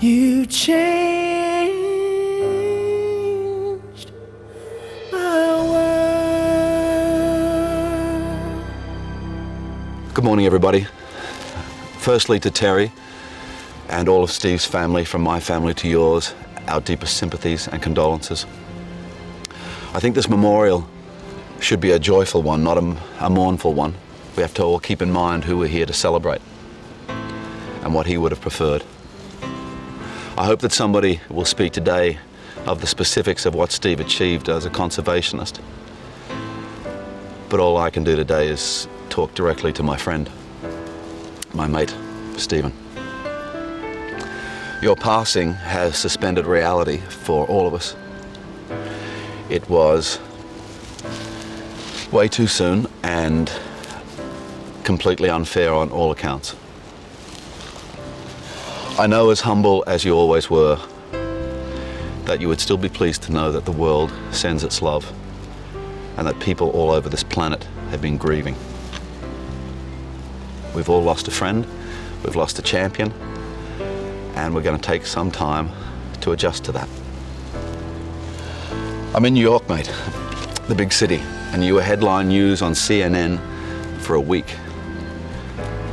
You changed my world. Good morning, everybody. Firstly, to Terry and all of Steve's family, from my family to yours, our deepest sympathies and condolences. I think this memorial should be a joyful one, not a mournful one. We have to all keep in mind who we're here to celebrate and what he would have preferred. I hope that somebody will speak today of the specifics of what Steve achieved as a conservationist. But all I can do today is talk directly to my friend, my mate, Stephen. Your passing has suspended reality for all of us. It was way too soon and completely unfair on all accounts. I know, as humble as you always were, that you would still be pleased to know that the world sends its love and that people all over this planet have been grieving. We've all lost a friend, we've lost a champion, and we're going to take some time to adjust to that. I'm in New York, mate, the big city, and you were headline news on CNN for a week.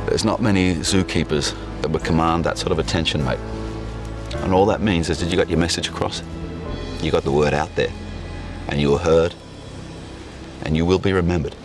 There's not many zookeepers that would command that sort of attention, mate. And all that means is that you got your message across, you got the word out there, and you were heard, and you will be remembered.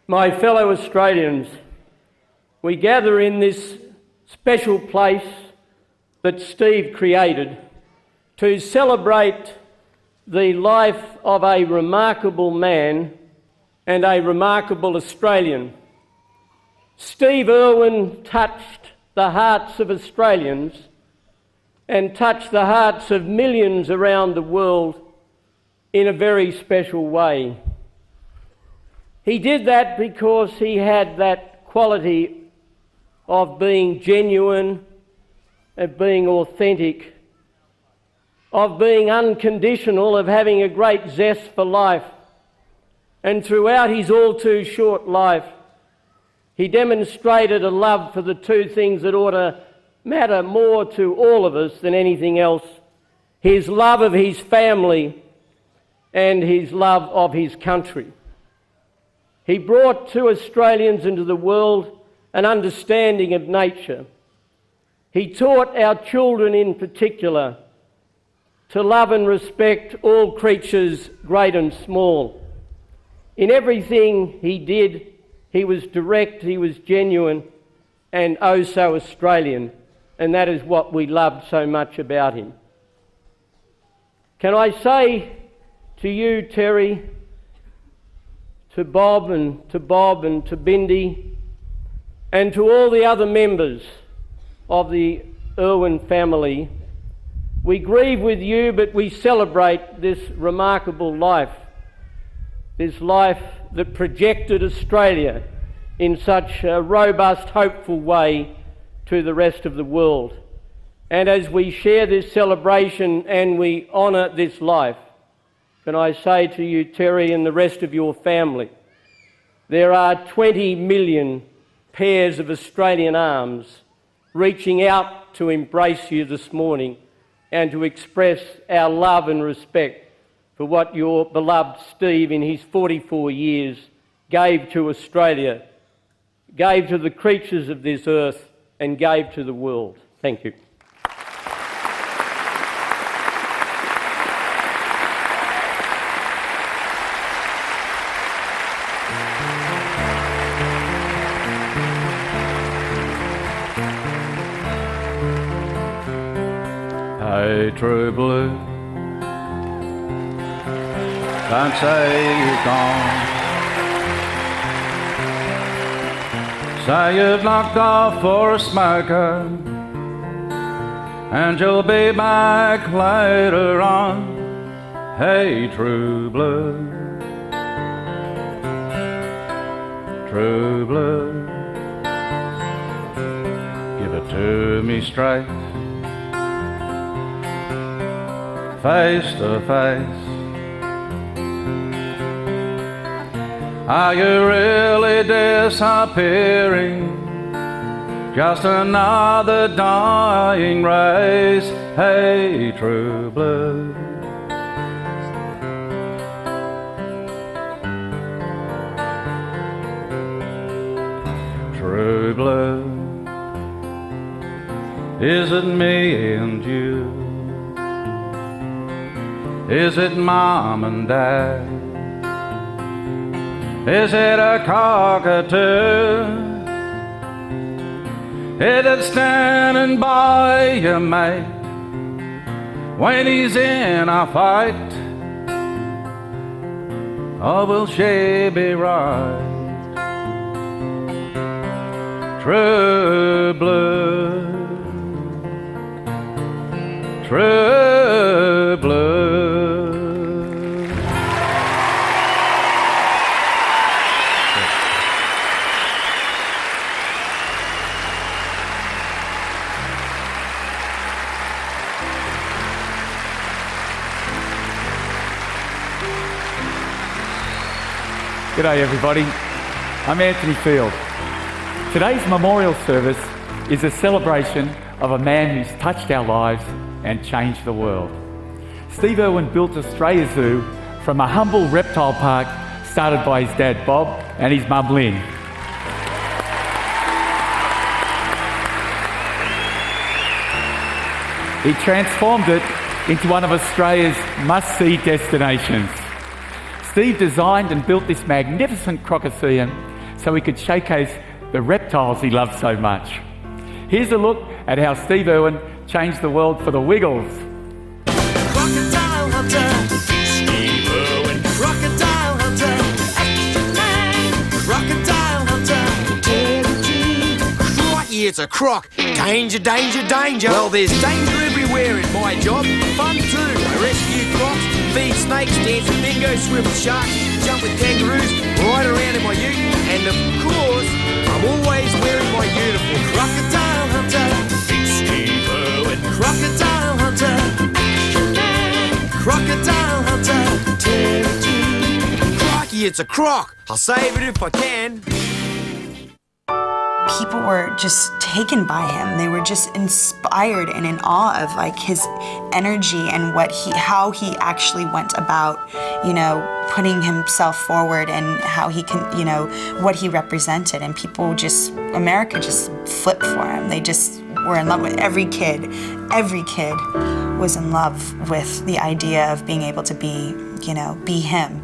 My fellow Australians, we gather in this special place that Steve created to celebrate the life of a remarkable man and a remarkable Australian. Steve Irwin touched the hearts of Australians and touched the hearts of millions around the world in a very special way. He did that because he had that quality of being genuine, of being authentic, of being unconditional, of having a great zest for life. And throughout his all too short life, he demonstrated a love for the two things that ought to matter more to all of us than anything else: his love of his family and his love of his country. He brought to Australians into the world an understanding of nature. He taught our children in particular to love and respect all creatures, great and small. In everything he did, he was direct, he was genuine, and oh so Australian, and that is what we loved so much about him. Can I say to you, Terry, to Bob and to Bindi, and to all the other members of the Irwin family, we grieve with you, but we celebrate this remarkable life, this life that projected Australia in such a robust, hopeful way to the rest of the world. And as we share this celebration and we honour this life, can I say to you, Terry, and the rest of your family, there are 20 million pairs of Australian arms reaching out to embrace you this morning and to express our love and respect for what your beloved Steve, in his 44 years, gave to Australia, gave to the creatures of this earth, and gave to the world. Thank you. Hey, true blue, don't say you're gone. Say you've knocked off for a smoker, and you'll be back later on. Hey, true blue, true blue, give it to me straight, face to face. Are you really disappearing? Just another dying race. Hey, true blue, true blue, is it me and you? Is it mom and dad? Is it a cockatoo? Is it standing by your mate when he's in a fight? Or will she be right? True blue, true blue. G'day everybody, I'm Anthony Field. Today's memorial service is a celebration of a man who's touched our lives and changed the world. Steve Irwin built Australia Zoo from a humble reptile park started by his dad Bob and his mum Lynn. He transformed it into one of Australia's must-see destinations. Steve designed and built this magnificent crocodile so he could showcase the reptiles he loved so much. Here's a look at how Steve Irwin changed the world for the Wiggles. Crocodile hunter, Steve Irwin. Crocodile hunter, action man. Crocodile hunter, Terry G. Crikey, it's a croc. Danger, danger, danger. Well, there's danger everywhere in my job. Fun too. I rescue crocs, feed snakes, dance with dingo, swim with sharks, jump with kangaroos, ride around in my ute, and of course, I'm always wearing my uniform. Crocodile hunter, it's Steve Irwin. Crocodile hunter, action man. Crocodile hunter, Terry G. Crikey, it's a croc. I'll save it if I can. People were just taken by him. They were just inspired and in awe of like his energy and how he actually went about, putting himself forward and how he can, what he represented. And people America just flipped for him. They just were in love with every kid was in love with the idea of being able to be him.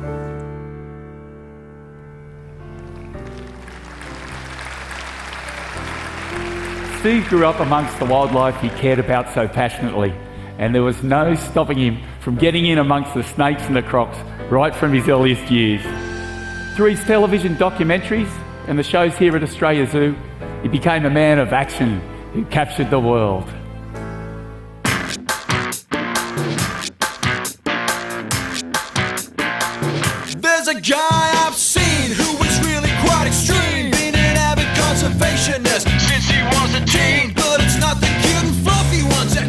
Steve grew up amongst the wildlife he cared about so passionately, and there was no stopping him from getting in amongst the snakes and the crocs right from his earliest years. Through his television documentaries and the shows here at Australia Zoo, he became a man of action who captured the world. There's a guy I've seen who was really quite extreme, been an avid conservationist since he was a teen. But it's not the cute and fluffy ones that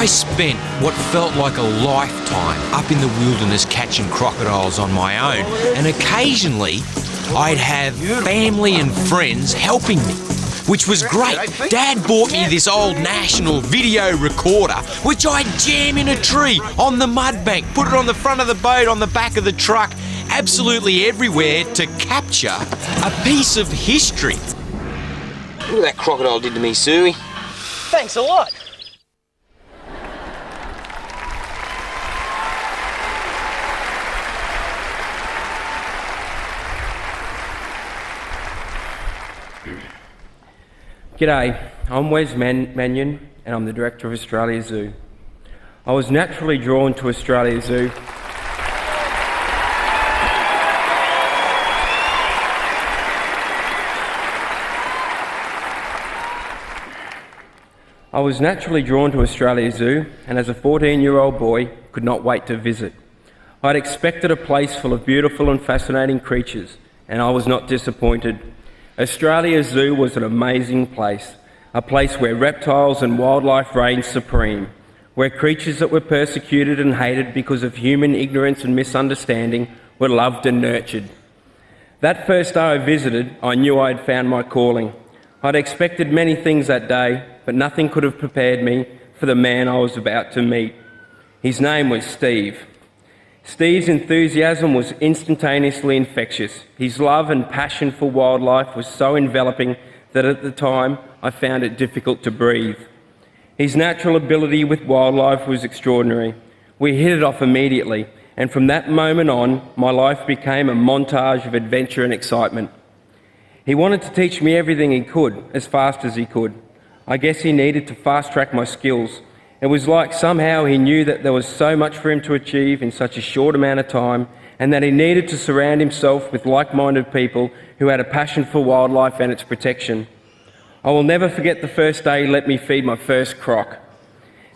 I spent what felt like a lifetime up in the wilderness catching crocodiles on my own, and occasionally I'd have family and friends helping me, which was great. Dad bought me this old National video recorder, which I'd jam in a tree, on the mud bank, put it on the front of the boat, on the back of the truck, absolutely everywhere to capture a piece of history. Look what that crocodile did to me, Suey. Thanks a lot. G'day, I'm Wes Mannion and I'm the Director of Australia Zoo. I was naturally drawn to Australia Zoo and as a 14-year-old boy could not wait to visit. I'd expected a place full of beautiful and fascinating creatures, and I was not disappointed. Australia Zoo was an amazing place, a place where reptiles and wildlife reigned supreme, where creatures that were persecuted and hated because of human ignorance and misunderstanding were loved and nurtured. That first day I visited, I knew I had found my calling. I'd expected many things that day, but nothing could have prepared me for the man I was about to meet. His name was Steve. Steve's enthusiasm was instantaneously infectious. His love and passion for wildlife was so enveloping that at the time I found it difficult to breathe. His natural ability with wildlife was extraordinary. We hit it off immediately, and from that moment on, my life became a montage of adventure and excitement. He wanted to teach me everything he could, as fast as he could. I guess he needed to fast-track my skills. It was like somehow he knew that there was so much for him to achieve in such a short amount of time, and that he needed to surround himself with like-minded people who had a passion for wildlife and its protection. I will never forget the first day he let me feed my first croc.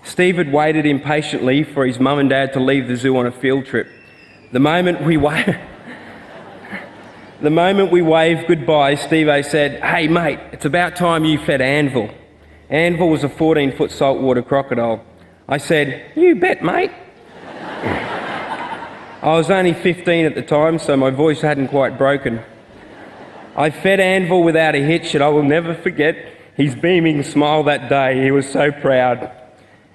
Steve had waited impatiently for his mum and dad to leave the zoo on a field trip. The moment we waved goodbye, Steve said, "Hey mate, it's about time you fed Anvil." Anvil was a 14-foot saltwater crocodile. I said, "You bet, mate." I was only 15 at the time, so my voice hadn't quite broken. I fed Anvil without a hitch, and I will never forget his beaming smile that day. He was so proud.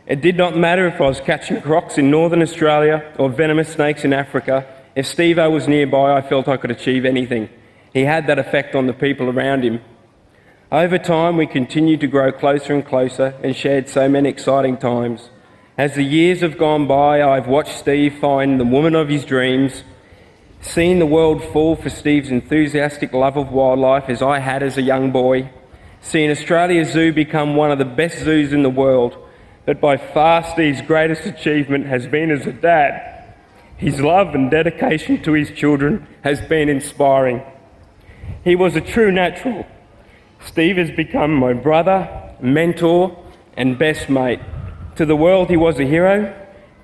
It did not matter if I was catching crocs in northern Australia or venomous snakes in Africa. If Steve-O was nearby, I felt I could achieve anything. He had that effect on the people around him. Over time, we continued to grow closer and closer and shared so many exciting times. As the years have gone by, I've watched Steve find the woman of his dreams, seen the world fall for Steve's enthusiastic love of wildlife as I had as a young boy, seen Australia Zoo become one of the best zoos in the world, but by far Steve's greatest achievement has been as a dad. His love and dedication to his children has been inspiring. He was a true natural. Steve has become my brother, mentor, and best mate. To the world, he was a hero.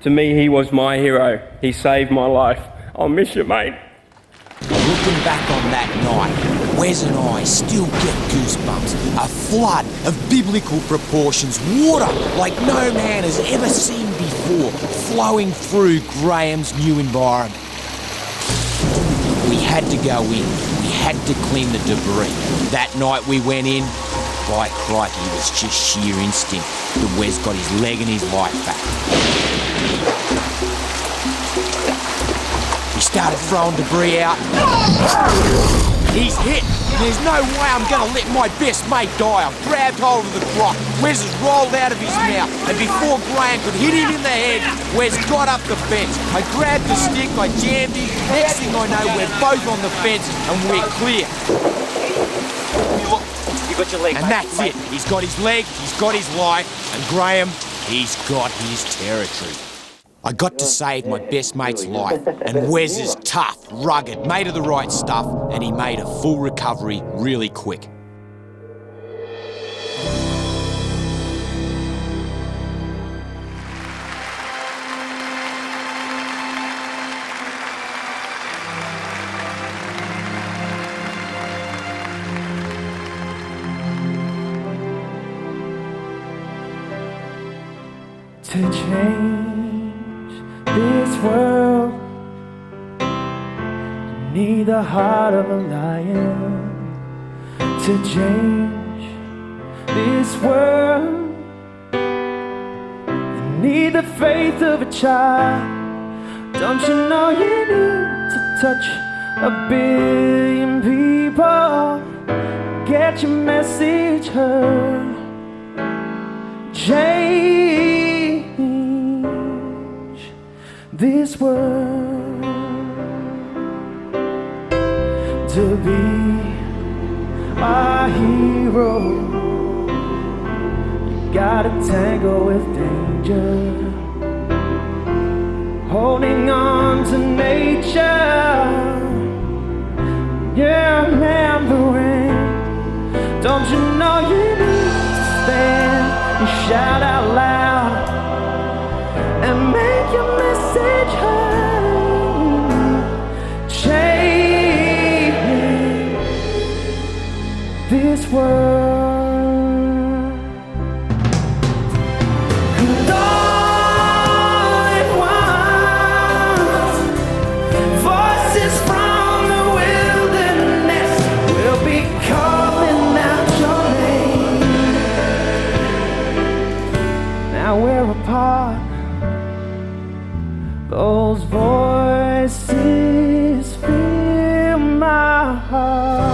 To me, he was my hero. He saved my life. I'll miss you, mate. Looking back on that night, Wes and I still get goosebumps. A flood of biblical proportions, water like no man has ever seen before, flowing through Graham's new environment. We had to go in. We had to clean the debris. That night we went in, by crikey, it was just sheer instinct that Wes got his leg and his life back. He started throwing debris out. He's hit. There's no way I'm going to let my best mate die. I've grabbed hold of the croc. Wes has rolled out of his mouth. And before Graham could hit him in the head, Wes got up the fence. I grabbed the stick, I jammed him. Next thing I know, we're both on the fence and we're clear. You got your leg. And that's it. He's got his leg, he's got his life, and Graham, he's got his territory. I got to save my best mate's life, and Wes is tough, rugged, made of the right stuff, and he made a full recovery really quick. to change this world. You need the heart of a lion to change this world. You need the faith of a child. Don't you know you need to touch 1 billion people? Get your message heard. Change this world. To be a hero, you gotta tangle with danger. Holding on to nature, you're remembering. Don't you know you need to stand and shout out loud and make your message heard. Change this world. And all at once, voices from the wilderness will be calling out your name. Now we're apart, those voices fill my heart.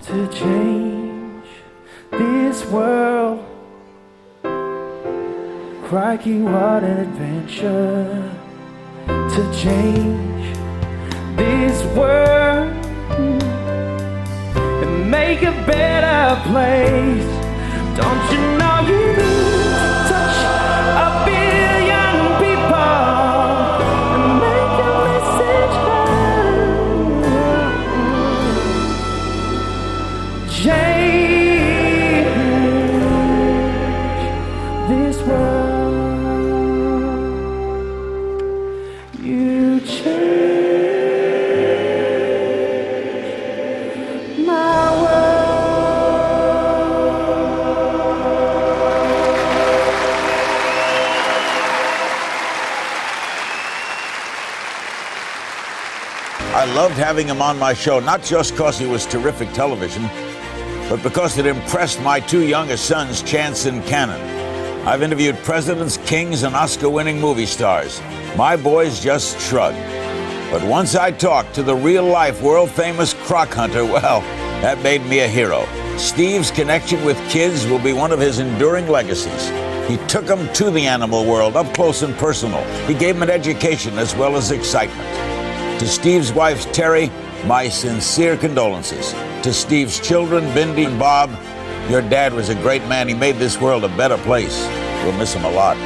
To change this world, crikey, what an adventure. To change this world and make a better place. Don't you know you need to touch 1 billion people and make your message heard. Change this world. You change my I loved having him on my show, not just because he was terrific television, but because it impressed my 2 youngest sons, Chance and Cannon. I've interviewed presidents, kings, and Oscar-winning movie stars. My boys just shrugged. But once I talked to the real-life, world-famous croc hunter, well, that made me a hero. Steve's connection with kids will be one of his enduring legacies. He took them to the animal world, up close and personal. He gave them an education as well as excitement. To Steve's wife, Terry, my sincere condolences. To Steve's children, Bindi and Bob, your dad was a great man. He made this world a better place. We'll miss him a lot.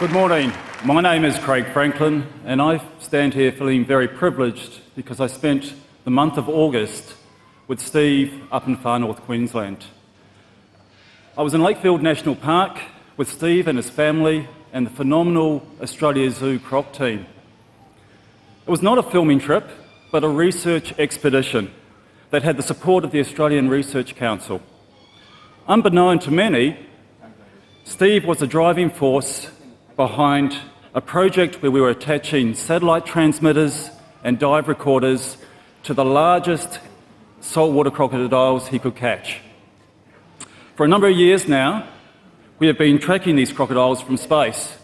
Good morning. My name is Craig Franklin, and I stand here feeling very privileged because I spent the month of August with Steve up in far north Queensland. I was in Lakefield National Park with Steve and his family and the phenomenal Australia Zoo croc team. It was not a filming trip, but a research expedition that had the support of the Australian Research Council. Unbeknown to many, Steve was the driving force behind a project where we were attaching satellite transmitters and dive recorders to the largest saltwater crocodiles he could catch. For a number of years now, we have been tracking these crocodiles from space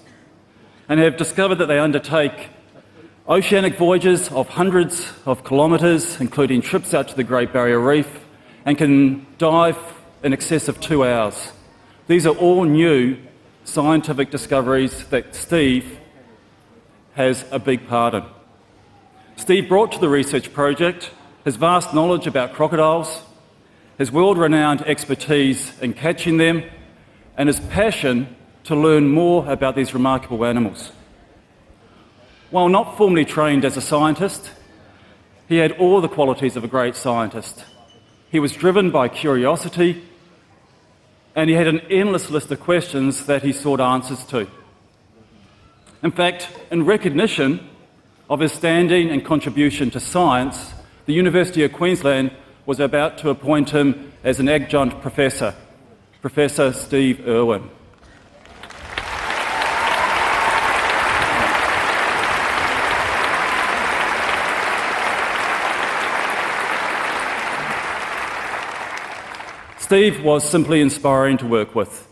and have discovered that they undertake oceanic voyages of hundreds of kilometres, including trips out to the Great Barrier Reef, and can dive in excess of 2 hours. These are all new scientific discoveries that Steve has a big part in. Steve brought to the research project his vast knowledge about crocodiles, his world-renowned expertise in catching them, and his passion to learn more about these remarkable animals. While not formally trained as a scientist, he had all the qualities of a great scientist. He was driven by curiosity, and he had an endless list of questions that he sought answers to. In fact, in recognition of his standing and contribution to science, the University of Queensland was about to appoint him as an adjunct professor, Professor Steve Irwin. Steve was simply inspiring to work with.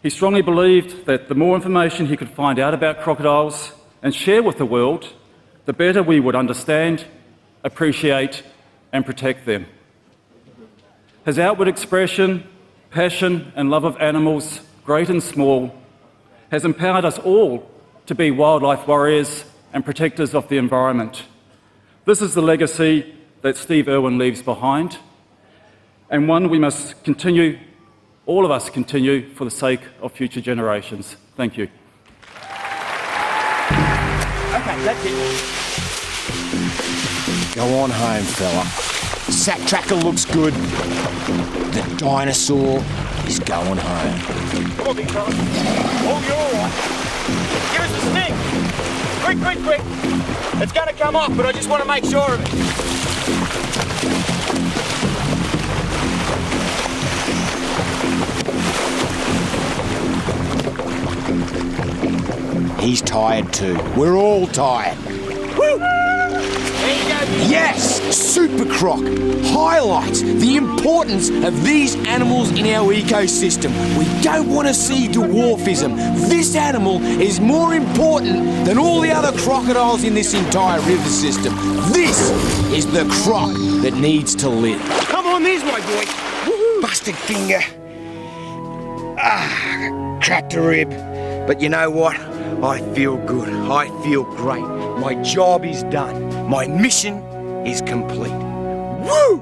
He strongly believed that the more information he could find out about crocodiles and share with the world, the better we would understand, appreciate and protect them. His outward expression, passion and love of animals, great and small, has empowered us all to be wildlife warriors and protectors of the environment. This is the legacy that Steve Irwin leaves behind, and one we must continue, all of us continue, for the sake of future generations. Thank you. Okay, that's it. Go on home, fella. Sack tracker looks good. The dinosaur is going home. Come on, big fella. Oh, you're all right. Give us a sting. Quick, quick, quick. It's going to come off, but I just want to make sure of it. He's tired too. We're all tired. Woo! There you go. Yes! Super Croc highlights the importance of these animals in our ecosystem. We don't want to see dwarfism. This animal is more important than all the other crocodiles in this entire river system. This is the croc that needs to live. Come on, there's my boy. Woo-hoo. Busted finger. Cracked a rib. But you know what? I feel good. I feel great. My job is done. My mission is complete. Woo!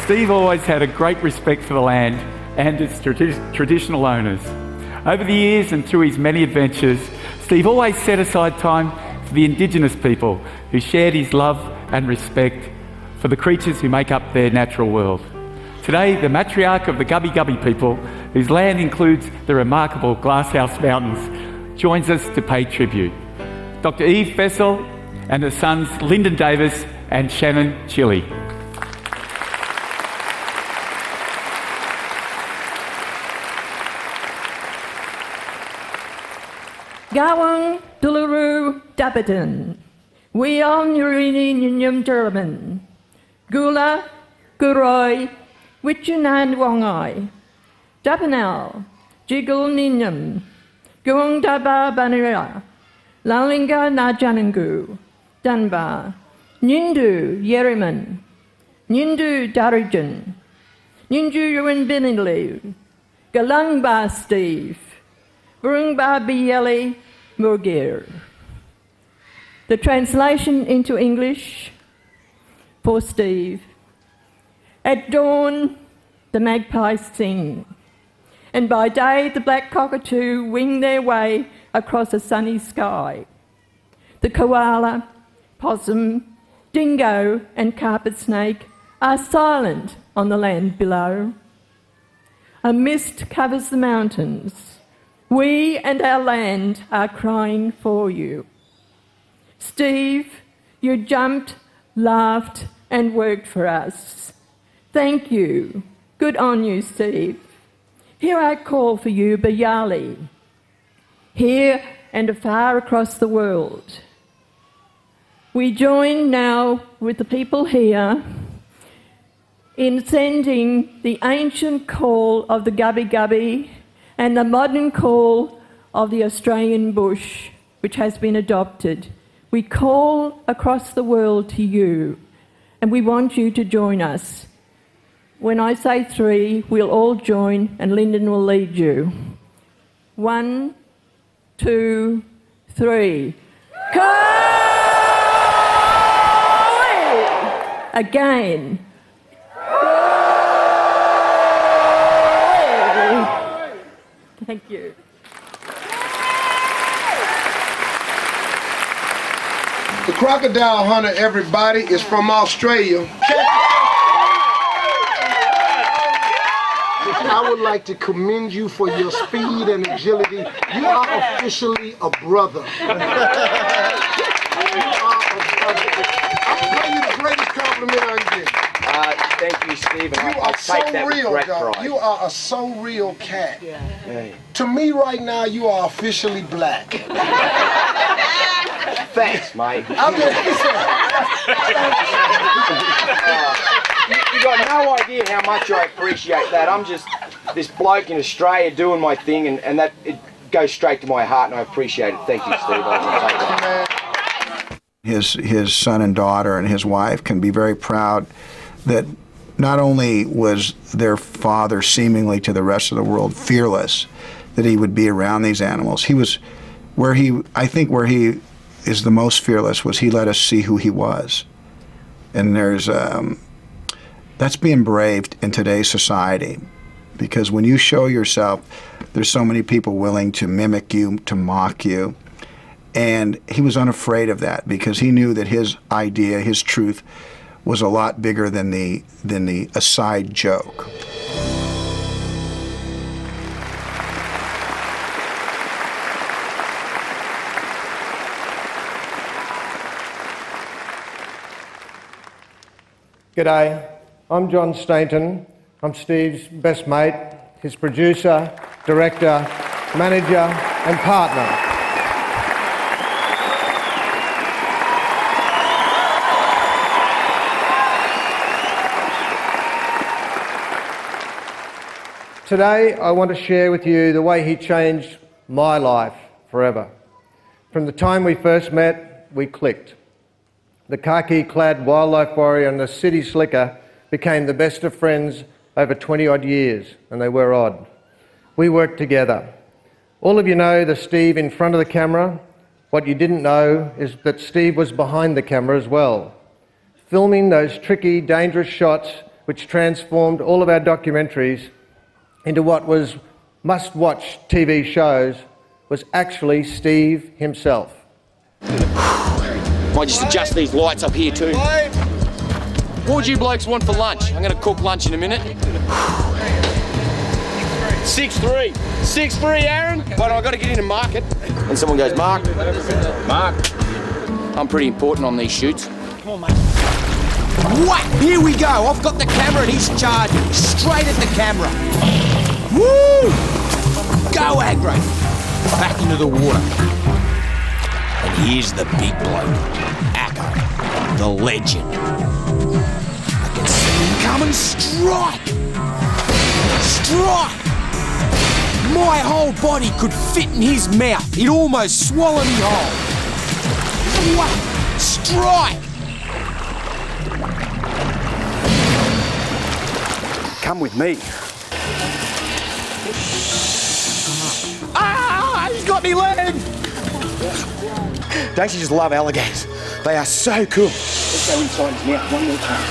Steve always had a great respect for the land and its traditional owners. Over the years and through his many adventures, Steve always set aside time for the Indigenous people who shared his love and respect for the creatures who make up their natural world. Today, the matriarch of the Gubbi Gubbi people, whose land includes the remarkable Glasshouse Mountains, joins us to pay tribute. Dr. Eve Fessel and her sons Lyndon Davis and Shannon Chili. Gawang Duluru Dabadan. We are Nurini Nyum Durban. Gula Guroi Wichunan Wangai. Dapanal Jiggle Ninyum. Guang Daba Banira. Lalinga Najanangu. Dunbar. Nindu Yeriman. Nindu Darijan. Nindu Yuan Binilu. Galangba Steve. Burungba Bieli Murgir. The translation into English for Steve. At dawn, the magpies sing, and by day the black cockatoo wing their way across a sunny sky. The koala, possum, dingo and carpet snake are silent on the land below. A mist covers the mountains. We and our land are crying for you. Steve, you jumped, laughed and worked for us. Thank you. Good on you, Steve. Here I call for you, Bayali. Here and afar across the world. We join now with the people here in sending the ancient call of the Gubbi Gubbi and the modern call of the Australian bush, which has been adopted. We call across the world to you, and we want you to join us. When I say 3, we'll all join, and Lyndon will lead you. 1, 2, 3. Again. Thank you. The crocodile hunter, everybody, is from Australia. I would like to commend you for your speed and agility. You are officially a brother. You are a brother. I'll tell you the greatest compliment I can give. Thank you, Steve. You are so real, dog. You are a so real cat. To me right now, you are officially black. Thanks, mate. I'm just You got no idea how much I appreciate that. I'm just this bloke in Australia doing my thing, and that it goes straight to my heart, and I appreciate it. Thank you, Steve. I can take that. His son and daughter and his wife can be very proud that not only was their father seemingly to the rest of the world fearless, that he would be around these animals. He was where he is the most fearless was he let us see who he was. And there's that's being brave in today's society, because when you show yourself, there's so many people willing to mimic you, to mock you. And he was unafraid of that because he knew that his idea, his truth, was a lot bigger than the aside joke. G'day, I'm John Stainton. I'm Steve's best mate, his producer, director, manager and partner. Today, I want to share with you the way he changed my life forever. From the time we first met, we clicked. The khaki-clad wildlife warrior and the city slicker became the best of friends over 20-odd years, and they were odd. We worked together. All of you know the Steve in front of the camera. What you didn't know is that Steve was behind the camera as well, filming those tricky, dangerous shots which transformed all of our documentaries into what was must-watch TV shows was actually Steve himself. Might just adjust these lights up here too. What would you blokes want for lunch? I'm going to cook lunch in a minute. 6'3". 6'3", Aaron. But I've got to get in and mark it. And someone goes, Mark. Mark. I'm pretty important on these shoots. Come on, mate. What? Here we go. I've got the camera and he's charging. Straight at the camera. Woo! Go, Agro. Back into the water. And here's the big bloke. Acco. The legend. I can see him coming. Strike! Strike! My whole body could fit in his mouth. He'd almost swallow me whole. What? Strike! Come with me. Ah! He's got me leg! Don't you just love alligators? They are so cool. Let's go inside his mouth one more time.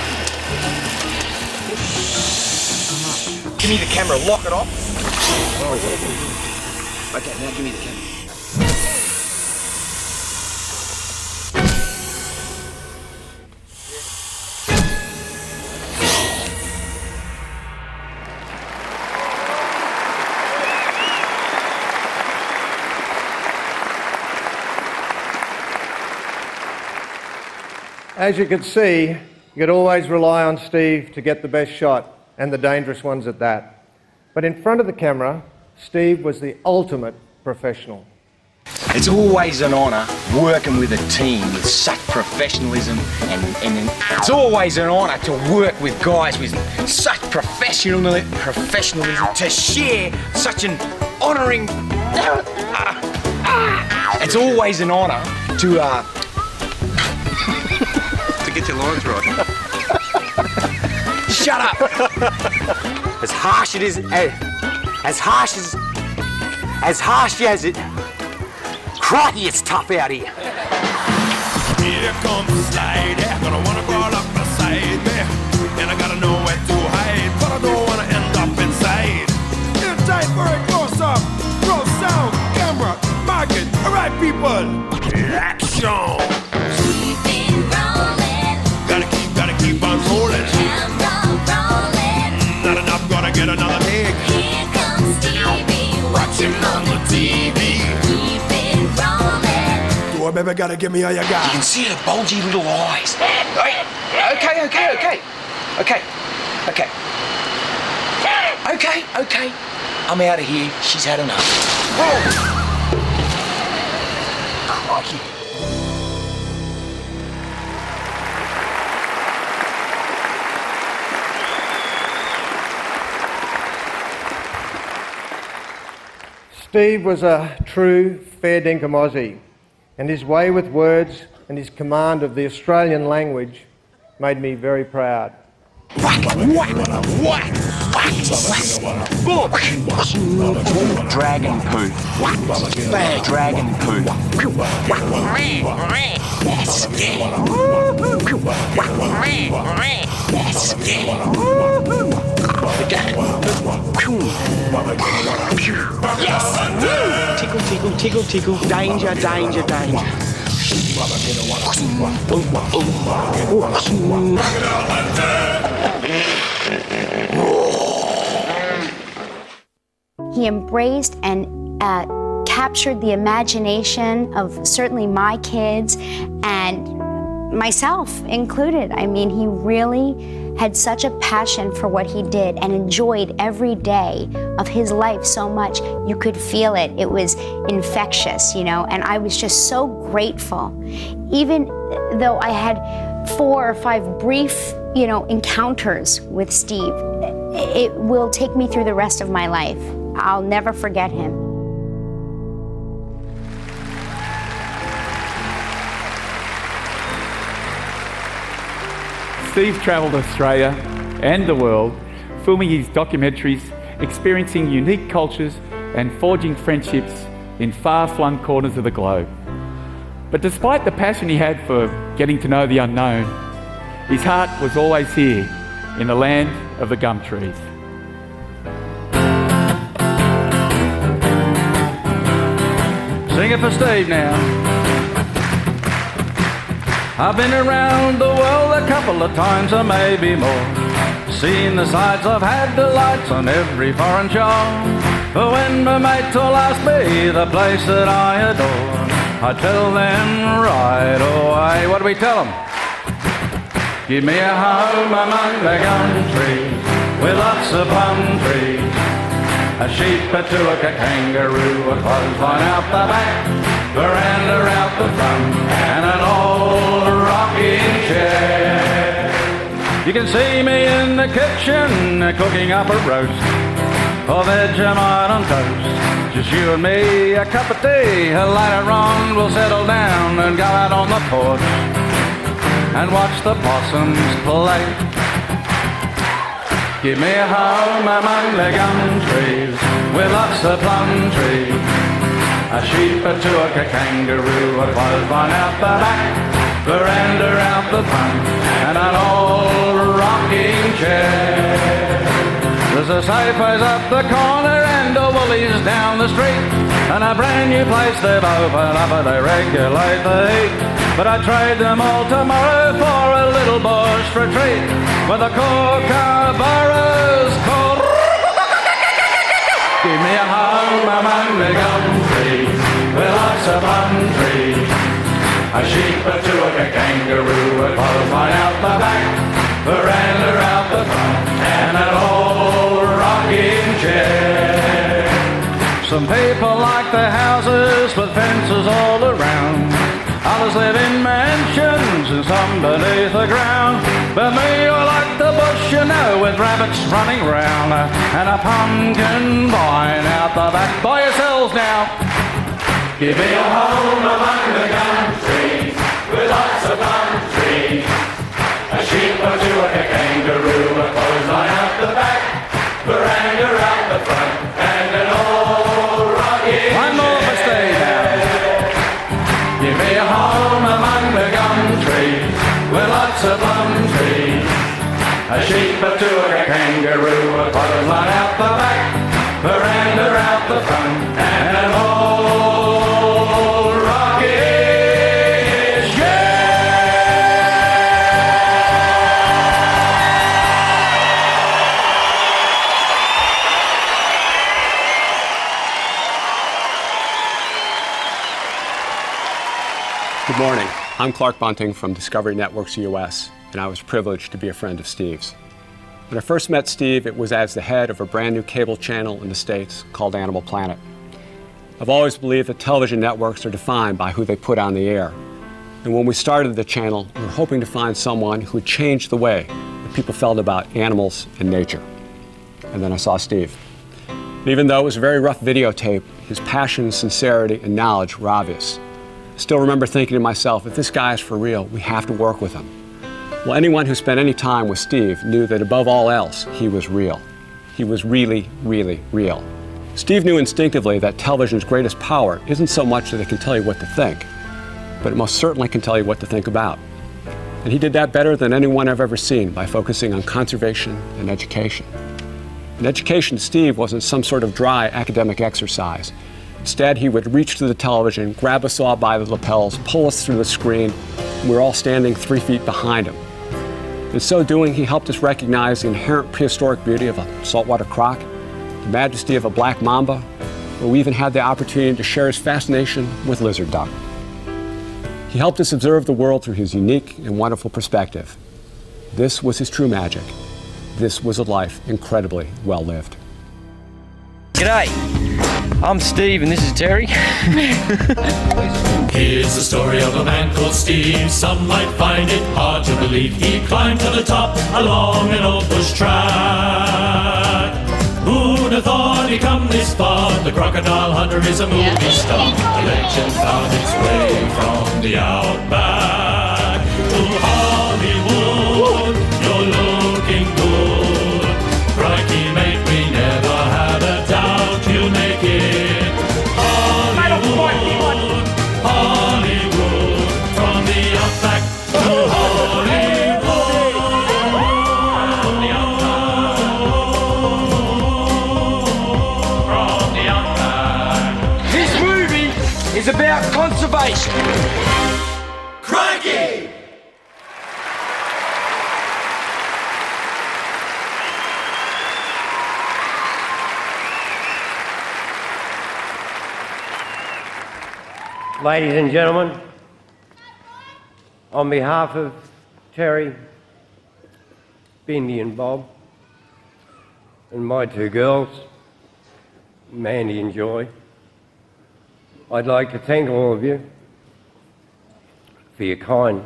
Give me the camera, lock it off. Oh, yeah. Okay, now give me the camera. As you can see, you could always rely on Steve to get the best shot, and the dangerous ones at that. But in front of the camera, Steve was the ultimate professional. It's always an honour working with a team with such professionalism and it's always an honour to work with guys with such professionalism to share such an honouring... It's always an honour to get your lines right. Shut up! As harsh as it. Crikey, it's tough out here. Here comes the slide, yeah, gonna wanna crawl up beside me, and I gotta know where to hide, but I don't wanna end up inside. In time for a close-up, roll sound, camera, market. All right, people, action. Gotta keep on rolling. Not enough, gotta get another take. on the TV. Keep it rolling. Boy, baby, gotta give me all you got. You can see her bulgy little eyes. Okay. I'm out of here. She's had enough. Whoa! Crikey. Steve was a true fair dinkum Aussie, and his way with words and his command of the Australian language made me very proud. Whack, whack, whack, whack, whack. Dragon poo. Bad dragon poo. Yes, yes. Tickle, tickle, tickle, tickle. Danger, danger, danger. He embraced and captured the imagination of certainly my kids and myself included. I mean, he really had such a passion for what he did and enjoyed every day of his life so much. You could feel it. It was infectious, you know, and I was just so grateful. Even though I had 4 or 5 brief, you know, encounters with Steve, it will take me through the rest of my life. I'll never forget him. Steve travelled Australia and the world, filming his documentaries, experiencing unique cultures and forging friendships in far-flung corners of the globe. But despite the passion he had for getting to know the unknown, his heart was always here, in the land of the gum trees. Sing it for Steve now. I've been around the world a couple of times or maybe more. Seen the sights, I've had delights on every foreign shore. But when my mates all ask me the place that I adore, I tell them right away. What do we tell them? Give me a home among the gum trees, with lots of plum trees, a sheep, a tulip, a kangaroo, a clothesline out the back, veranda out the front, and an old rocking chair. You can see me in the kitchen cooking up a roast, or Vegemite on toast. Just you and me, a cup of tea. Later on we'll settle down and go out on the porch and watch the possums play. Give me a home among the gum trees, with lots of plum trees, a sheep, a tulip, a kangaroo, a clothesline out the back, veranda out the front, and an old rocking chair. There's a Safeways up the corner and a Woolies down the street, and a brand new place they've opened up and they regulate the heat. But I trade them all tomorrow for a little bush retreat with a kookaburras called. Give me a home among the gum trees, with lots of plum trees, a sheep, a tulip, a kangaroo, a clothesline out the back, veranda out the front, and an old rocking chair. Some people like their houses with fences all around. Others live in mansions and some beneath the ground. But me, I like the bush, you know, with rabbits running round and a pumpkin vine out the back. By yourselves now. Give me a home among the gum trees, with lots of plum trees, a sheep, a tulip, a kangaroo, a clothesline out the back, veranda out the front, and an old rocking chair. One more for Steve now. Give me a home among the gum trees, with lots of plum trees, a sheep, a tulip, a kangaroo, a clothesline out the back, veranda out the front, and an old rocking chair. Good morning. I'm Clark Bunting from Discovery Networks US, and I was privileged to be a friend of Steve's. When I first met Steve, it was as the head of a brand new cable channel in the States called Animal Planet. I've always believed that television networks are defined by who they put on the air. And when we started the channel, we were hoping to find someone who would change the way that people felt about animals and nature. And then I saw Steve. And even though it was a very rough videotape, his passion, sincerity, and knowledge were obvious. I still remember thinking to myself, if this guy is for real, we have to work with him. Well, anyone who spent any time with Steve knew that above all else, he was real. He was really, really real. Steve knew instinctively that television's greatest power isn't so much that it can tell you what to think, but it most certainly can tell you what to think about. And he did that better than anyone I've ever seen by focusing on conservation and education. And education to Steve wasn't some sort of dry academic exercise. Instead, he would reach through the television, grab us all by the lapels, pull us through the screen, and we were all standing 3 feet behind him. In so doing, he helped us recognize the inherent prehistoric beauty of a saltwater croc, the majesty of a black mamba, or we even had the opportunity to share his fascination with lizard duck. He helped us observe the world through his unique and wonderful perspective. This was his true magic. This was a life incredibly well lived. G'day, I'm Steve and this is Terry. Here's the story of a man called Steve. Some might find it hard to believe he climbed to the top along an old bush track. Who'd have thought he'd come this far? The crocodile hunter is a movie star. A legend found its way from the outback to Hollywood. You're looking good. Crikey, mate, we never had a doubt you'll make it. Hollywood, Hollywood, from the outback to Hollywood. From the outback. This movie is about conservation. Crikey! Ladies and gentlemen, on behalf of Terry, Bindi and Bob, and my two girls, Mandy and Joy, I'd like to thank all of you for your kind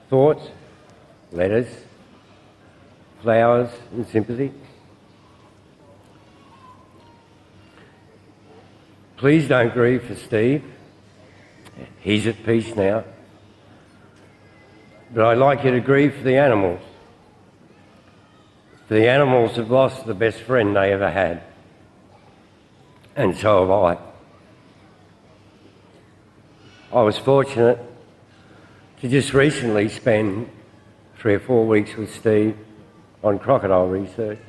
thoughts, letters, flowers and sympathy. Please don't grieve for Steve. He's at peace now. But I'd like you to grieve for the animals. The animals have lost the best friend they ever had. And so have I. I was fortunate to just recently spend 3 or 4 weeks with Steve on crocodile research.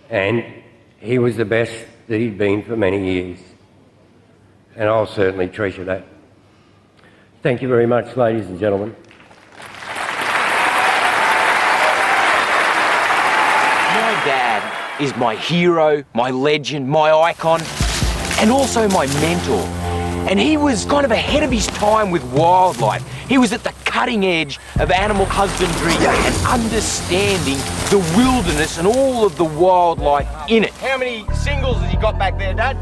And he was the best that he'd been for many years. And I'll certainly treasure that. Thank you very much, ladies and gentlemen. My dad is my hero, my legend, my icon, and also my mentor. And he was kind of ahead of his time with wildlife. He was at the cutting edge of animal husbandry and understanding the wilderness and all of the wildlife in it. How many singles has he got back there, Dad?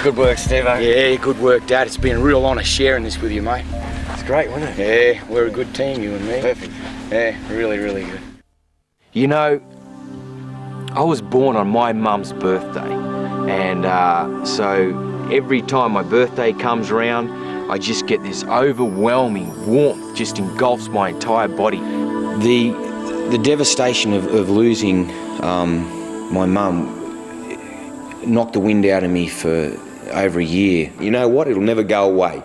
Good work, Steve. Yeah, good work, Dad. It's been a real honour sharing this with you, mate. It's great, wasn't it? Yeah, we're a good team, you and me. Perfect. Yeah, really, really good. You know, I was born on my mum's birthday, and so every time my birthday comes around, I just get this overwhelming warmth, just engulfs my entire body. The devastation of losing my mum knocked the wind out of me for over a year. You know what? It'll never go away.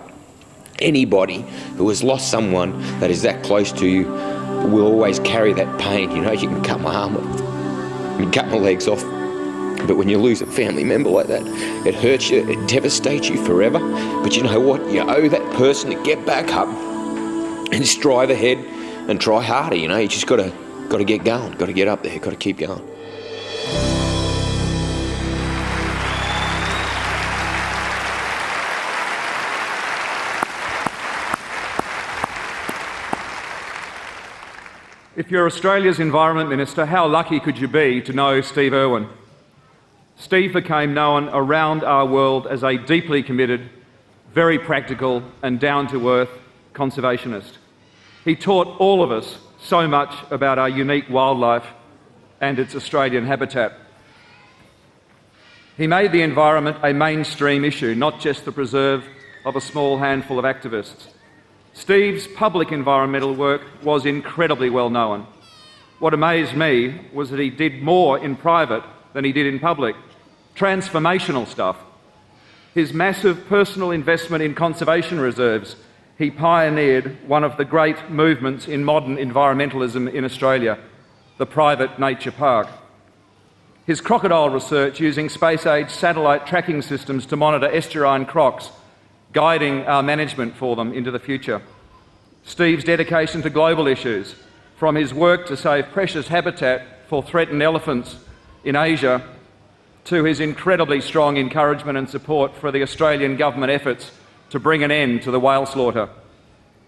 Anybody who has lost someone that is that close to you will always carry that pain. You know, you can cut my arm off, you can cut my legs off, but when you lose a family member like that, it hurts you, it devastates you forever. But you know what? You owe that person to get back up and strive ahead and try harder. You know, you just got to get going, got to get up there, got to keep going. If you're Australia's Environment Minister, how lucky could you be to know Steve Irwin? Steve became known around our world as a deeply committed, very practical and down-to-earth conservationist. He taught all of us so much about our unique wildlife and its Australian habitat. He made the environment a mainstream issue, not just the preserve of a small handful of activists. Steve's public environmental work was incredibly well known. What amazed me was that he did more in private than he did in public. Transformational stuff. His massive personal investment in conservation reserves. He pioneered one of the great movements in modern environmentalism in Australia, the private nature park. His crocodile research using space-age satellite tracking systems to monitor estuarine crocs, guiding our management for them into the future. Steve's dedication to global issues, from his work to save precious habitat for threatened elephants in Asia, to his incredibly strong encouragement and support for the Australian government efforts to bring an end to the whale slaughter.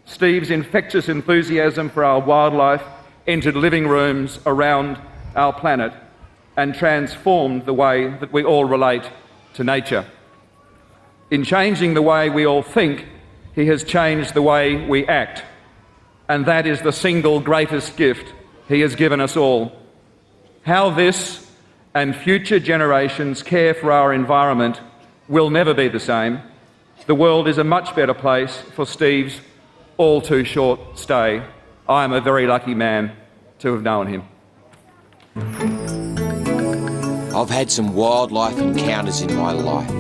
Steve's infectious enthusiasm for our wildlife entered living rooms around our planet and transformed the way that we all relate to nature. In changing the way we all think, he has changed the way we act, and that is the single greatest gift he has given us all. How this and future generations care for our environment will never be the same. The world is a much better place for Steve's all too short stay. I am a very lucky man to have known him. I've had some wildlife encounters in my life,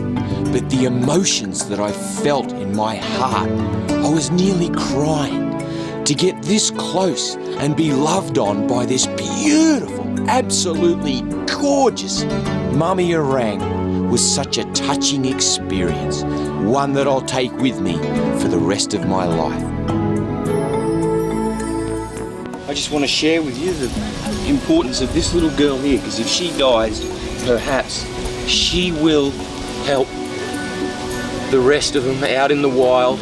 but the emotions that I felt in my heart, I was nearly crying. To get this close and be loved on by this beautiful, absolutely gorgeous mummy orang was such a touching experience, one that I'll take with me for the rest of my life. I just want to share with you the importance of this little girl here, because if she dies, perhaps she will help the rest of them out in the wild.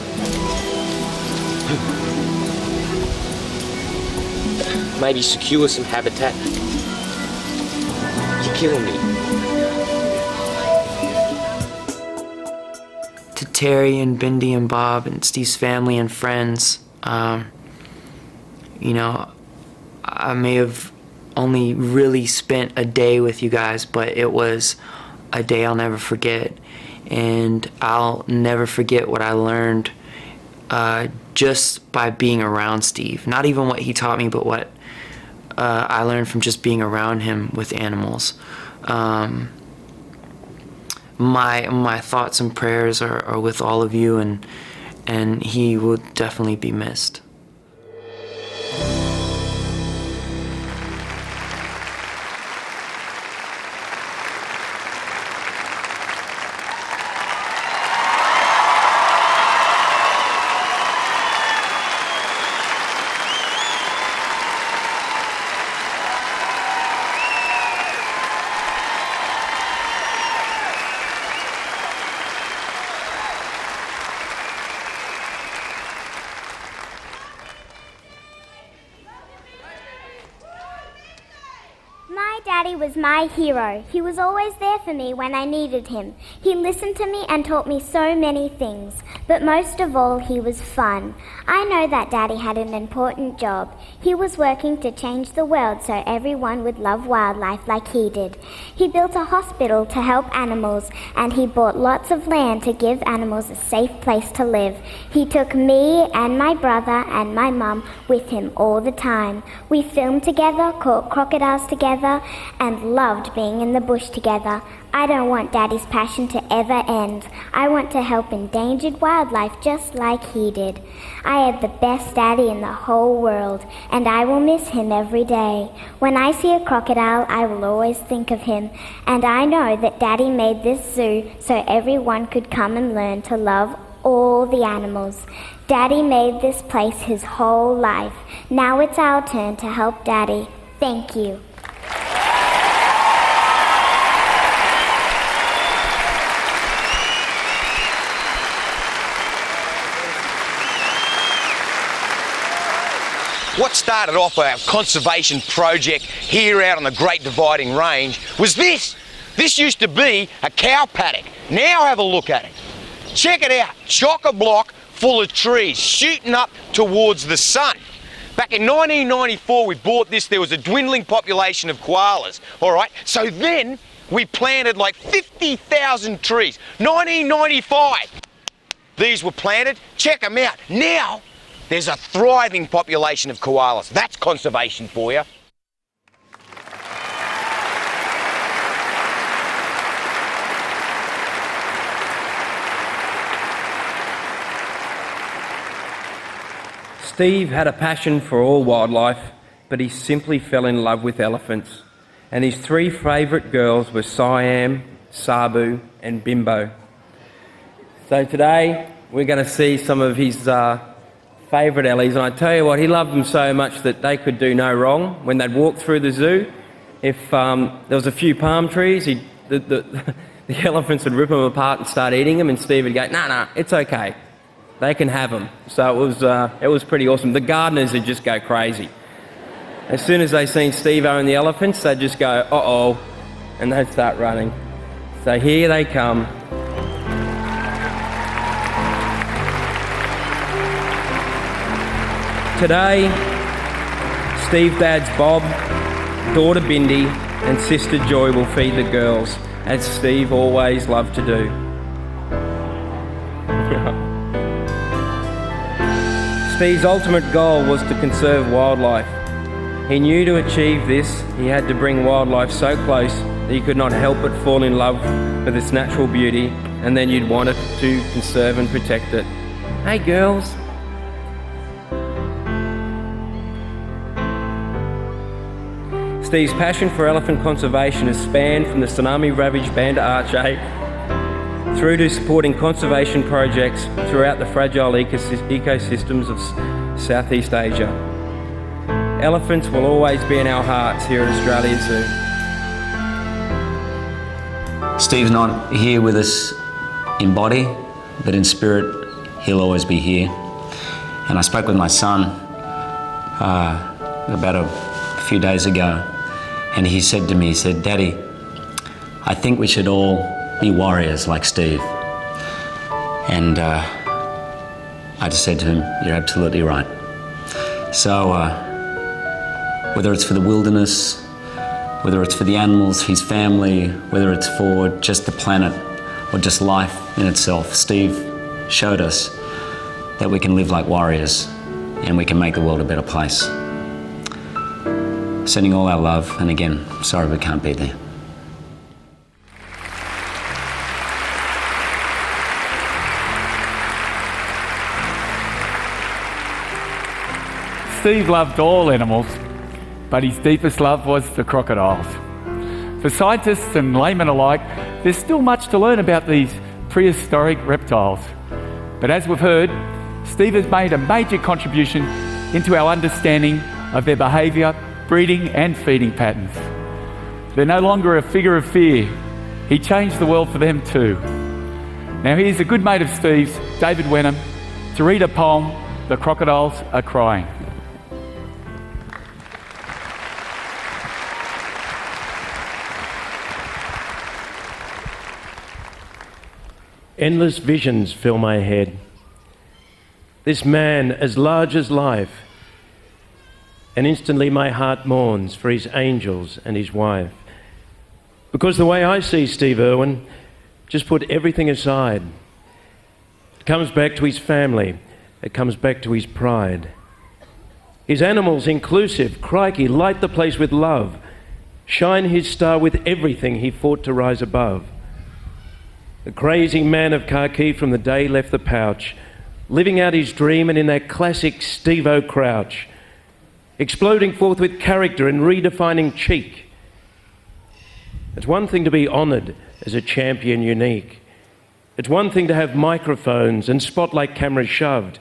Maybe secure some habitat. You're killing me. To Terry and Bindi and Bob and Steve's family and friends, you know, I may have only really spent a day with you guys, but it was a day I'll never forget. And I'll never forget what I learned just by being around Steve. Not even what he taught me, but what I learned from just being around him with animals. My thoughts and prayers are with all of you, and he will definitely be missed. Daddy was my hero. He was always there for me when I needed him. He listened to me and taught me so many things, but most of all, he was fun. I know that Daddy had an important job. He was working to change the world so everyone would love wildlife like he did. He built a hospital to help animals, and he bought lots of land to give animals a safe place to live. He took me and my brother and my mum with him all the time. We filmed together, caught crocodiles together, and loved being in the bush together. I don't want Daddy's passion to ever end. I want to help endangered wildlife just like he did. I had the best Daddy in the whole world, and I will miss him every day. When I see a crocodile, I will always think of him, and I know that Daddy made this zoo so everyone could come and learn to love all the animals. Daddy made this place his whole life. Now it's our turn to help Daddy. Thank you. what started off our conservation project here out on the Great Dividing Range was this. This used to be a cow paddock. Now have a look at it. Check it out, chock-a-block full of trees shooting up towards the sun. Back in 1994 we bought this, there was a dwindling population of koalas, all right? So then we planted like 50,000 trees. 1995, these were planted, check them out. Now there's a thriving population of koalas. That's conservation for you. Steve had a passion for all wildlife, but he simply fell in love with elephants. And his three favourite girls were Siam, Sabu and Bimbo. So today we're going to see some of his favourite Ellies, and I tell you what, he loved them so much that they could do no wrong. When they'd walk through the zoo, if there was a few palm trees, the elephants would rip them apart and start eating them, and Steve would go, nah, it's okay. They can have them. So it was pretty awesome. The gardeners would just go crazy. As soon as they seen Steve-O and the elephants, they'd just go, uh-oh, and they'd start running. So here they come. Today, Steve's dad's Bob, daughter Bindi and sister Joy will feed the girls, as Steve always loved to do. Steve's ultimate goal was to conserve wildlife. He knew to achieve this, he had to bring wildlife so close that you could not help but fall in love with its natural beauty, and then you'd want it to conserve and protect it. Hey girls. Steve's passion for elephant conservation has spanned from the tsunami-ravaged Banda Aceh through to supporting conservation projects throughout the fragile ecosystems of Southeast Asia. Elephants will always be in our hearts here at Australia Zoo. Steve's not here with us in body, but in spirit, he'll always be here. And I spoke with my son about a few days ago, and he said to me, he said, "Daddy, I think we should all be warriors like Steve." And I just said to him, "You're absolutely right." So whether it's for the wilderness, whether it's for the animals, his family, whether it's for just the planet or just life in itself, Steve showed us that we can live like warriors and we can make the world a better place. Sending all our love, and again, sorry we can't be there. Steve loved all animals, but his deepest love was the crocodiles. For scientists and laymen alike, there's still much to learn about these prehistoric reptiles. But as we've heard, Steve has made a major contribution into our understanding of their behaviour, breeding and feeding patterns. They're no longer a figure of fear. He changed the world for them too. Now here's a good mate of Steve's, David Wenham, to read a poem, "The Crocodiles Are Crying." Endless visions fill my head. This man as large as life, and instantly my heart mourns for his angels and his wife. Because the way I see Steve Irwin, just put everything aside. It comes back to his family, it comes back to his pride. His animals inclusive, crikey, light the place with love, shine his star with everything he fought to rise above. The crazy man of khaki from the day he left the pouch, living out his dream and in that classic Steve-O crouch, exploding forth with character and redefining cheek. It's one thing to be honoured as a champion unique. It's one thing to have microphones and spotlight cameras shoved.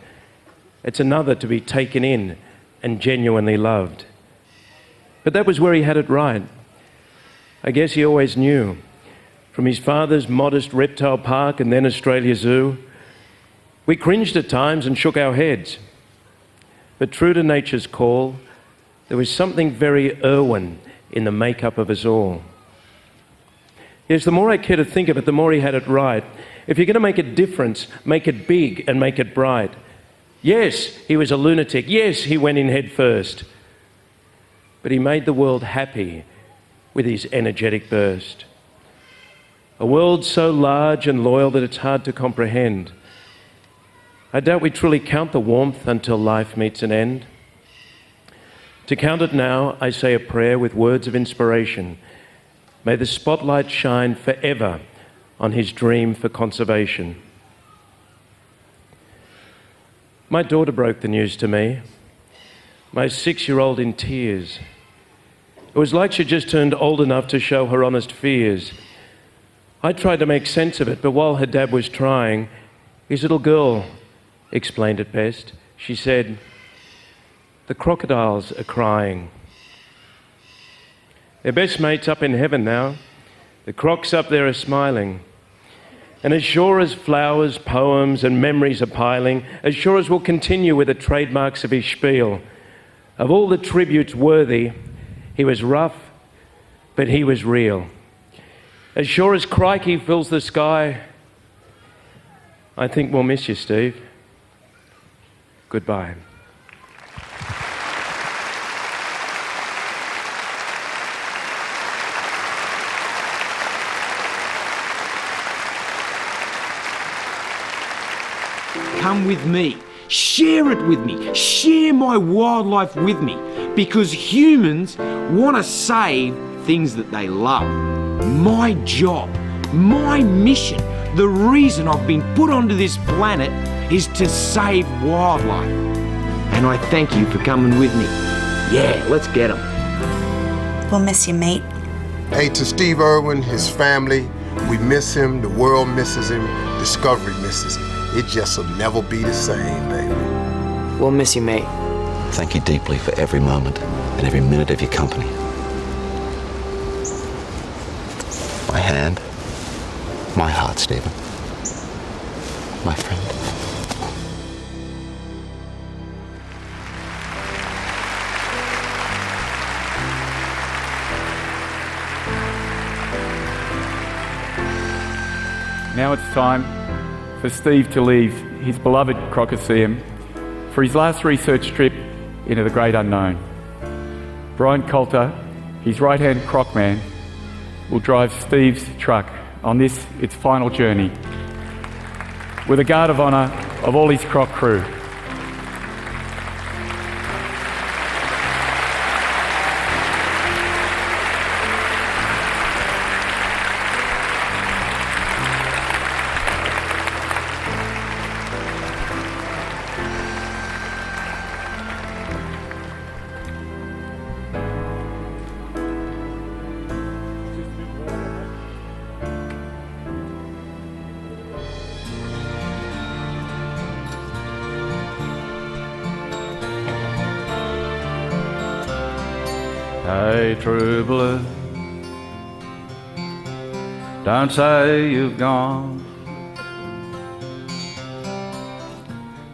It's another to be taken in and genuinely loved. But that was where he had it right. I guess he always knew. From his father's modest reptile park and then Australia Zoo, we cringed at times and shook our heads. But true to nature's call, there was something very Irwin in the makeup of us all. Yes, the more I care to think of it, the more he had it right. If you're going to make a difference, make it big and make it bright. Yes, he was a lunatic. Yes, he went in head first. But he made the world happy with his energetic burst. A world so large and loyal that it's hard to comprehend. I doubt we truly count the warmth until life meets an end. To count it now, I say a prayer with words of inspiration. May the spotlight shine forever on his dream for conservation. My daughter broke the news to me, my 6-year-old in tears. It was like she just turned old enough to show her honest fears. I tried to make sense of it, but while her dad was trying, his little girl explained it best. She said, "The crocodiles are crying. Their best mate's up in heaven now. The crocs up there are smiling. And as sure as flowers, poems and memories are piling, as sure as we'll continue with the trademarks of his spiel, of all the tributes worthy, he was rough, but he was real. As sure as crikey fills the sky, I think we'll miss you, Steve. Goodbye." Come with me, share it with me, share my wildlife with me, because humans want to save things that they love. My job, my mission, the reason I've been put onto this planet is to save wildlife. And I thank you for coming with me. Yeah, let's get them. We'll miss you, mate. Hey, to Steve Irwin, his family, we miss him, the world misses him, Discovery misses him. It just will never be the same, baby. We'll miss you, mate. Thank you deeply for every moment and every minute of your company. My hand, my heart, Stephen. My friend. Now it's time for Steve to leave his beloved Crocoseum for his last research trip into the great unknown. Brian Coulter, his right-hand croc man, will drive Steve's truck on this, its final journey, with a guard of honour of all his croc crew. Hey, true blue, don't say you've gone.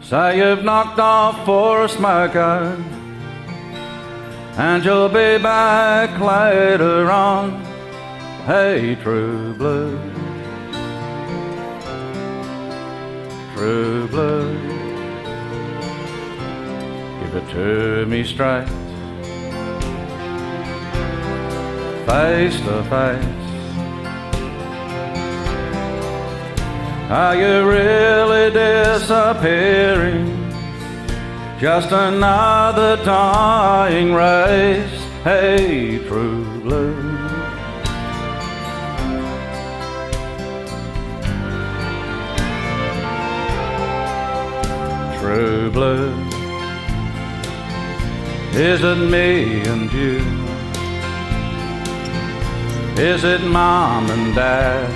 Say you've knocked off for a smoker, and you'll be back later on. Hey, true blue, true blue, give it to me straight, face to face. Are you really disappearing? Just another dying race. Hey, true blue, true blue, is it me and you? Is it mom and dad?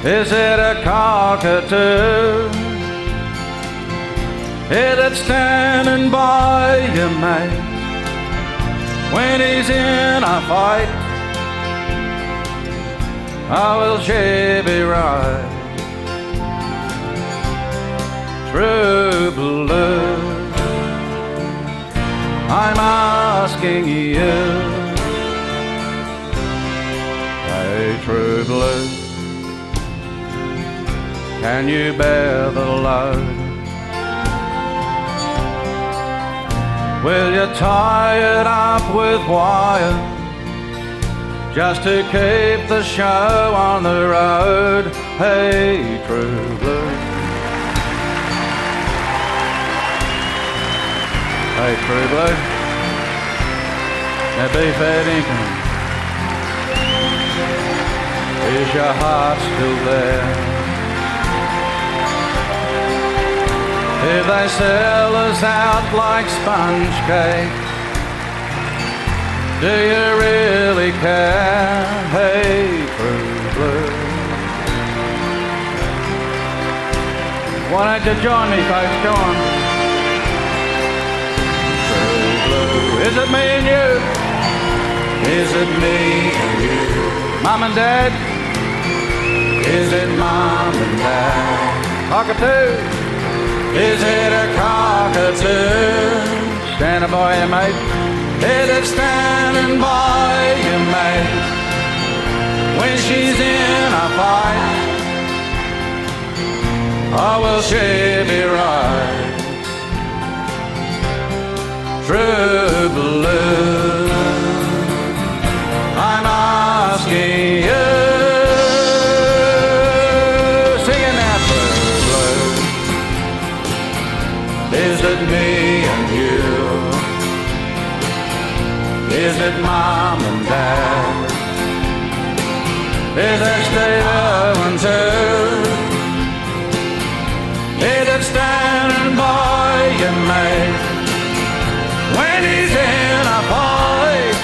Is it a cockatoo? Is it standing by your mate when he's in a fight? Or will she be right? True blue. asking you, hey true blue, can you bear the load? Will you tie it up with wire just to keep the show on the road? Hey true blue, hey true blue, now be fair dinkum, is your heart still there? If they sell us out like sponge cake, do you really care? Hey true blue, why don't you join me folks, go on. True blue, is it me and you? Is it me and you? Mum and Dad? Is it Mum and Dad? Cockatoo? Is it a cockatoo? Standing by you, mate. Is it standing by you, mate? When she's in a fight, oh, will she be right? True blue, I'm asking you. Singing now, true blue. Is it me and you? Is it Mom and Dad? Is it Steve Irwin too? Is it standing by your mate when he's in a fight?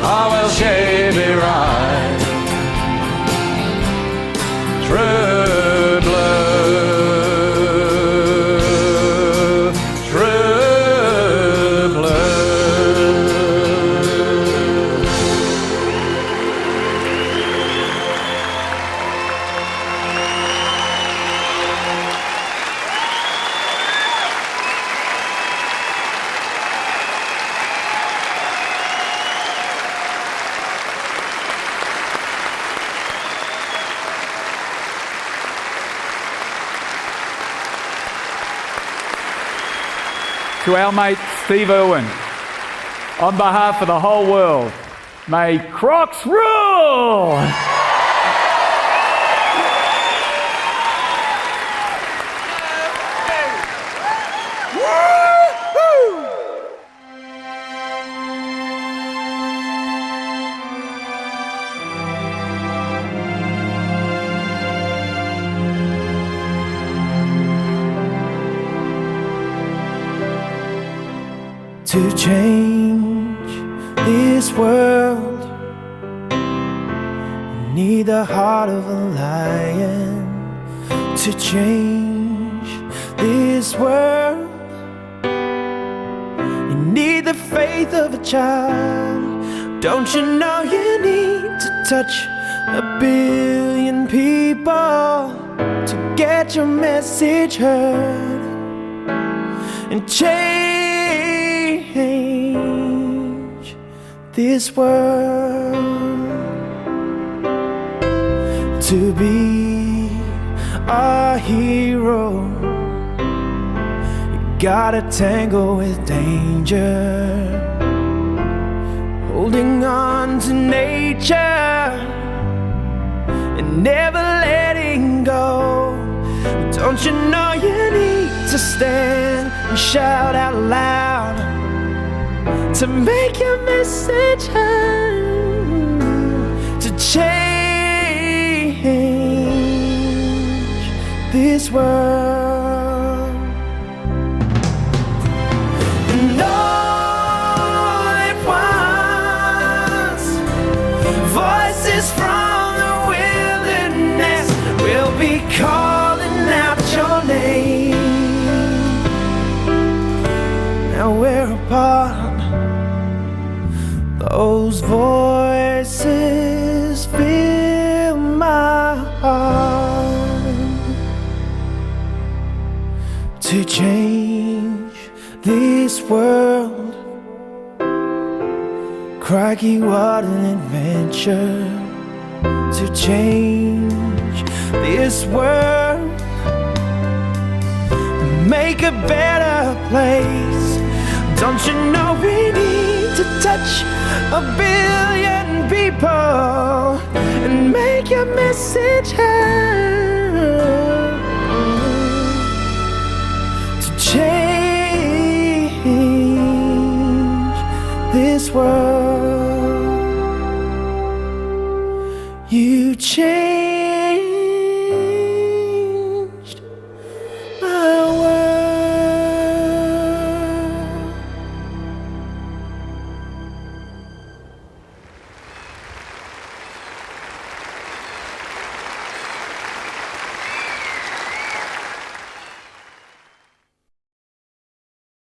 Oh, will she be right? True blue. To our mate Steve Irwin, on behalf of the whole world, may Crocs rule! To change this world, you need the heart of a lion. To change this world, you need the faith of a child. Don't you know you need to touch 1 billion people to get your message heard and change this world? To be a hero, you gotta tangle with danger, holding on to nature and never letting go. Don't you know you need to stand and shout out loud to make your message heard, to change this world? And all at once, voices from the wilderness will be calling out your name. Now we're apart, those voices fill my heart. To change this world, Crikey, what an adventure to change this world, make a better place. Don't you know we need to touch 1 billion people and make your message heard to change this world.